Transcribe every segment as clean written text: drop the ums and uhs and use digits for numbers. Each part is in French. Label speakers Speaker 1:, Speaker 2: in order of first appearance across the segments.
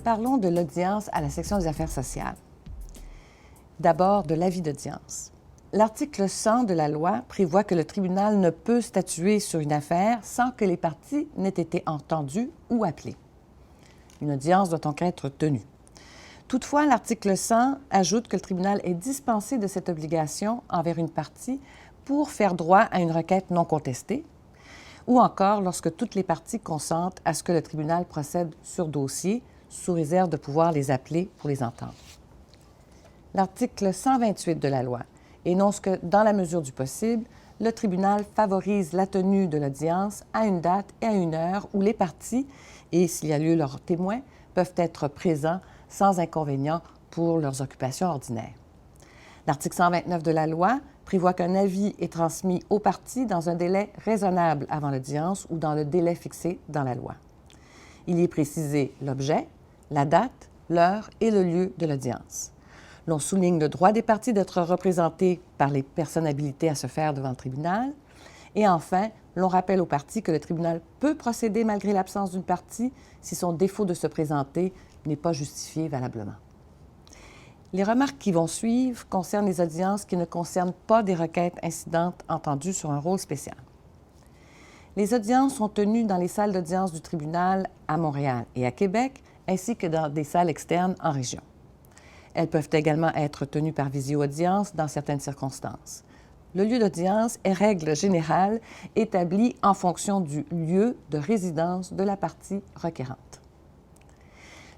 Speaker 1: Parlons de l'audience à la section des affaires sociales. D'abord, de l'avis d'audience. L'article 100 de la loi prévoit que le tribunal ne peut statuer sur une affaire sans que les parties n'aient été entendues ou appelées. Une audience doit donc être tenue. Toutefois, l'article 100 ajoute que le tribunal est dispensé de cette obligation envers une partie pour faire droit à une requête non contestée, ou encore lorsque toutes les parties consentent à ce que le tribunal procède sur dossier, sous réserve de pouvoir les appeler pour les entendre. L'article 128 de la loi énonce que, dans la mesure du possible, le tribunal favorise la tenue de l'audience à une date et à une heure où les parties, et s'il y a lieu leurs témoins, peuvent être présents sans inconvénient pour leurs occupations ordinaires. L'article 129 de la loi prévoit qu'un avis est transmis aux parties dans un délai raisonnable avant l'audience ou dans le délai fixé dans la loi. Il y est précisé l'objet, la date, l'heure et le lieu de l'audience. L'on souligne le droit des parties d'être représentées par les personnes habilitées à se faire devant le tribunal. Et enfin, l'on rappelle aux parties que le tribunal peut procéder malgré l'absence d'une partie si son défaut de se présenter n'est pas justifié valablement. Les remarques qui vont suivre concernent les audiences qui ne concernent pas des requêtes incidentes entendues sur un rôle spécial. Les audiences sont tenues dans les salles d'audience du tribunal à Montréal et à Québec, ainsi que dans des salles externes en région. Elles peuvent également être tenues par visio-audience dans certaines circonstances. Le lieu d'audience est règle générale établie en fonction du lieu de résidence de la partie requérante.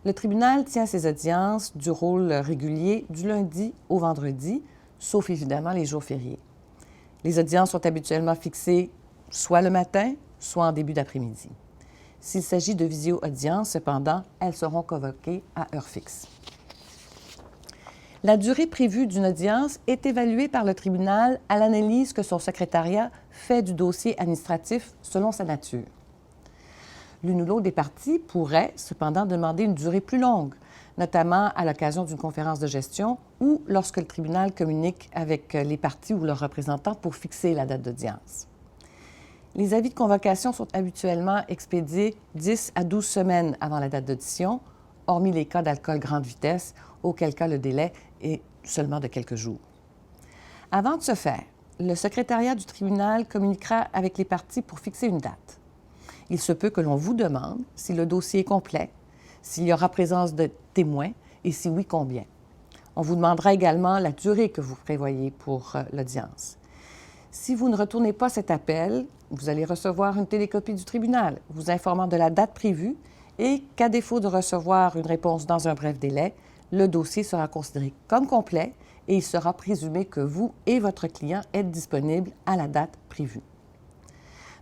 Speaker 1: Le tribunal tient ses audiences du rôle régulier du lundi au vendredi, sauf évidemment les jours fériés. Les audiences sont habituellement fixées soit le matin, soit en début d'après-midi. S'il s'agit de visio-audience, cependant, elles seront convoquées à heure fixe. La durée prévue d'une audience est évaluée par le tribunal à l'analyse que son secrétariat fait du dossier administratif selon sa nature. L'une ou l'autre des parties pourrait cependant demander une durée plus longue, notamment à l'occasion d'une conférence de gestion ou lorsque le tribunal communique avec les parties ou leurs représentants pour fixer la date d'audience. Les avis de convocation sont habituellement expédiés 10 à 12 semaines avant la date d'audition, hormis les cas d'alcool grande vitesse, auquel cas le délai est seulement de quelques jours. Avant de se faire, le secrétariat du tribunal communiquera avec les parties pour fixer une date. Il se peut que l'on vous demande si le dossier est complet, s'il y aura présence de témoins et si oui, combien. On vous demandera également la durée que vous prévoyez pour l'audience. Si vous ne retournez pas cet appel, vous allez recevoir une télécopie du tribunal vous informant de la date prévue et qu'à défaut de recevoir une réponse dans un bref délai, le dossier sera considéré comme complet et il sera présumé que vous et votre client êtes disponibles à la date prévue.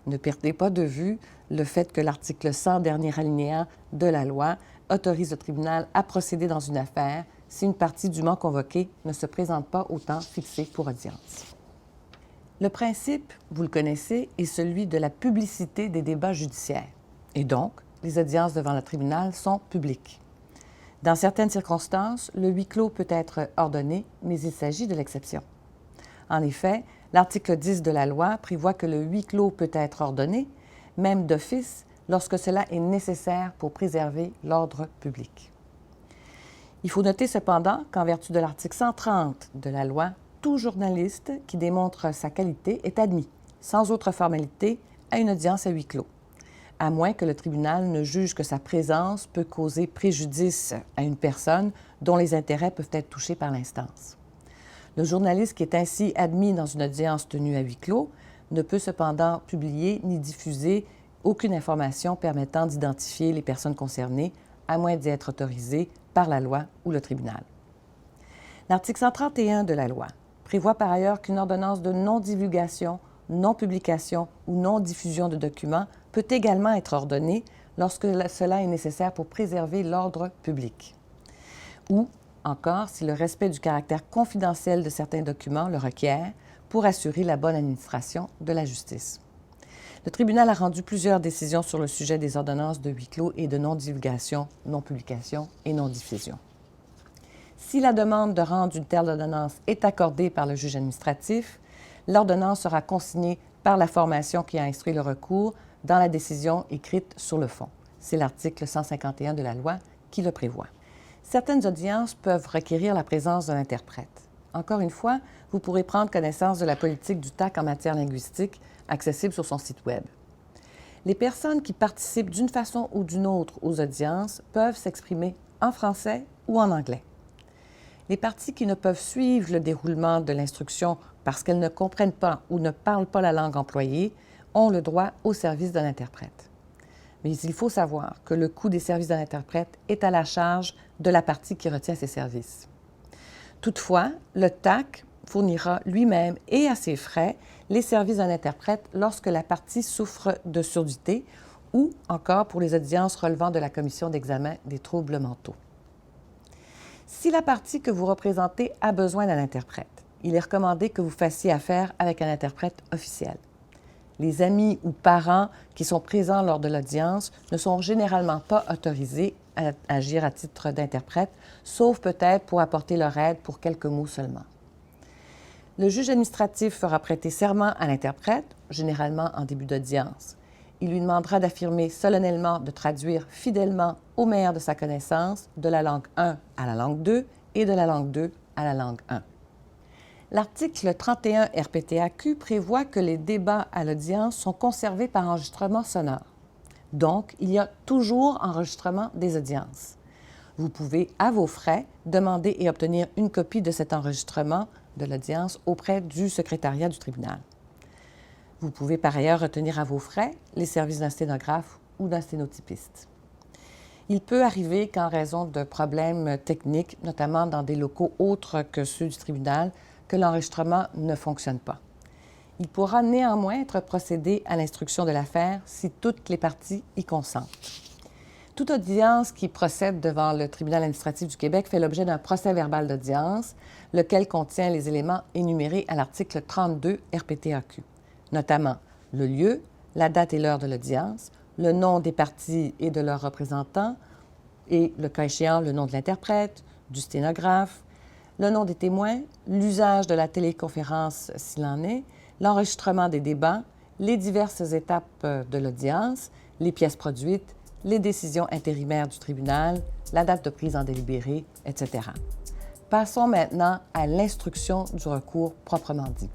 Speaker 1: Ne perdez pas de vue le fait que l'article 100, dernier alinéa de la loi, autorise le tribunal à procéder dans une affaire si une partie dûment convoquée ne se présente pas au temps fixé pour audience. Le principe, vous le connaissez, est celui de la publicité des débats judiciaires. Et donc, les audiences devant le tribunal sont publiques. Dans certaines circonstances, le huis clos peut être ordonné, mais il s'agit de l'exception. En effet, l'article 10 de la loi prévoit que le huis clos peut être ordonné, même d'office, lorsque cela est nécessaire pour préserver l'ordre public. Il faut noter cependant qu'en vertu de l'article 130 de la loi, tout journaliste qui démontre sa qualité est admis, sans autre formalité, à une audience à huis clos, à moins que le tribunal ne juge que sa présence peut causer préjudice à une personne dont les intérêts peuvent être touchés par l'instance. Le journaliste qui est ainsi admis dans une audience tenue à huis clos ne peut cependant publier ni diffuser aucune information permettant d'identifier les personnes concernées, à moins d'y être autorisé par la loi ou le tribunal. L'article 131 de la loi prévoit par ailleurs qu'une ordonnance de non-divulgation, non-publication ou non-diffusion de documents peut également être ordonnée lorsque cela est nécessaire pour préserver l'ordre public. Ou encore si le respect du caractère confidentiel de certains documents le requiert pour assurer la bonne administration de la justice. Le tribunal a rendu plusieurs décisions sur le sujet des ordonnances de huis clos et de non-divulgation, non-publication et non-diffusion. Si la demande de rendre une telle ordonnance est accordée par le juge administratif, l'ordonnance sera consignée par la formation qui a instruit le recours dans la décision écrite sur le fond. C'est l'article 151 de la loi qui le prévoit. Certaines audiences peuvent requérir la présence d'un interprète. Encore une fois, vous pourrez prendre connaissance de la politique du TAC en matière linguistique, accessible sur son site Web. Les personnes qui participent d'une façon ou d'une autre aux audiences peuvent s'exprimer en français ou en anglais. Les parties qui ne peuvent suivre le déroulement de l'instruction parce qu'elles ne comprennent pas ou ne parlent pas la langue employée ont le droit au service d'un interprète. Mais il faut savoir que le coût des services d'un interprète est à la charge de la partie qui retient ces services. Toutefois, le TAC fournira lui-même et à ses frais les services d'un interprète lorsque la partie souffre de surdité ou encore pour les audiences relevant de la commission d'examen des troubles mentaux. Si la partie que vous représentez a besoin d'un interprète, il est recommandé que vous fassiez affaire avec un interprète officiel. Les amis ou parents qui sont présents lors de l'audience ne sont généralement pas autorisés à agir à titre d'interprète, sauf peut-être pour apporter leur aide pour quelques mots seulement. Le juge administratif fera prêter serment à l'interprète, généralement en début d'audience. Il lui demandera d'affirmer solennellement de traduire fidèlement au meilleur de sa connaissance de la langue 1 à la langue 2 et de la langue 2 à la langue 1. L'article 31 RPTAQ prévoit que les débats à l'audience sont conservés par enregistrement sonore. Donc, il y a toujours enregistrement des audiences. Vous pouvez, à vos frais, demander et obtenir une copie de cet enregistrement de l'audience auprès du secrétariat du tribunal. Vous pouvez par ailleurs retenir à vos frais les services d'un sténographe ou d'un sténotypiste. Il peut arriver qu'en raison de problèmes techniques, notamment dans des locaux autres que ceux du tribunal, que l'enregistrement ne fonctionne pas. Il pourra néanmoins être procédé à l'instruction de l'affaire si toutes les parties y consentent. Toute audience qui procède devant le tribunal administratif du Québec fait l'objet d'un procès-verbal d'audience, lequel contient les éléments énumérés à l'article 32 RPTAQ, notamment le lieu, la date et l'heure de l'audience, le nom des parties et de leurs représentants, et, le cas échéant, le nom de l'interprète, du sténographe, le nom des témoins, l'usage de la téléconférence s'il en est, l'enregistrement des débats, les diverses étapes de l'audience, les pièces produites, les décisions intérimaires du tribunal, la date de prise en délibéré, etc. Passons maintenant à l'instruction du recours proprement dit.